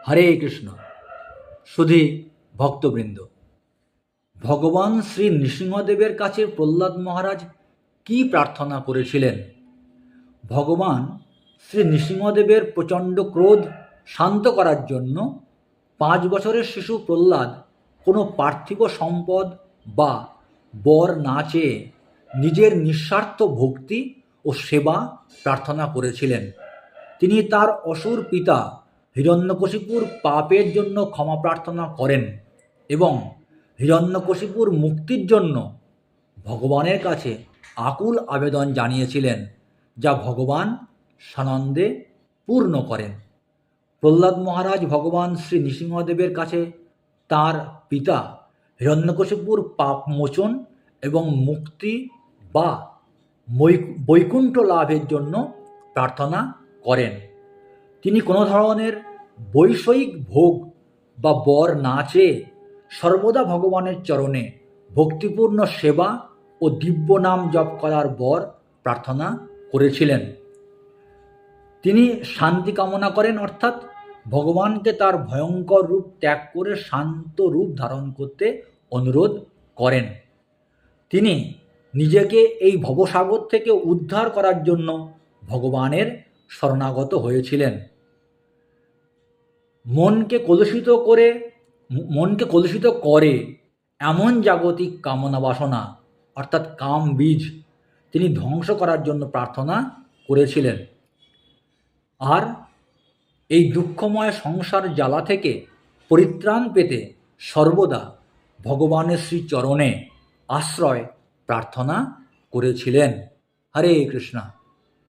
হরে কৃষ্ণ। সুধী ভক্তবৃন্দ, ভগবান শ্রী নৃসিংহদেবের কাছে প্রহ্লাদ মহারাজ কি প্রার্থনা করেছিলেন? ভগবান শ্রী নৃসিংহদেবের প্রচণ্ড ক্রোধ শান্ত করার জন্য 5 বছরের শিশু প্রহ্লাদ কোনো পার্থিব সম্পদ বা বর না চেয়ে নিজের নিঃস্বার্থ ভক্তি ও সেবা প্রার্থনা করেছিলেন। তিনি তার অসুর পিতা হিরণ্যকশিপুর পাপের জন্য ক্ষমা প্রার্থনা করেন এবং হিরণ্যকশিপুর মুক্তির জন্য ভগবানের কাছে আকুল আবেদন জানিয়েছিলেন, যা ভগবান সানন্দে পূর্ণ করেন। প্রহ্লাদ মহারাজ ভগবান শ্রী নৃসিংহদেবের কাছে তার পিতা হিরণ্যকশিপুর পাপ মোচন এবং মুক্তি বা বৈকুণ্ঠ লাভের জন্য প্রার্থনা করেন। তিনি কোনো ধরনের বৈষয়িক ভোগ বা বর না চেয়ে সর্বদা ভগবানের চরণে ভক্তিপূর্ণ সেবা ও দিব্য নাম জপ করার বর প্রার্থনা করেছিলেন। তিনি শান্তি কামনা করেন, অর্থাৎ ভগবানকে তার ভয়ঙ্কর রূপ ত্যাগ করে শান্ত রূপ ধারণ করতে অনুরোধ করেন। তিনি নিজেকে এই ভবসাগর থেকে উদ্ধার করার জন্য ভগবানের শরণাগত হয়েছিলেন। মনকে কলুষিত করে এমন জাগতিক কামনা বাসনা অর্থাৎ কাম বীজ তিনি ধ্বংস করার জন্য প্রার্থনা করেছিলেন। আর এই দুঃখময় সংসার জ্বালা থেকে পরিত্রাণ পেতে সর্বদা ভগবানের শ্রীচরণে আশ্রয় প্রার্থনা করেছিলেন। হরে কৃষ্ণ।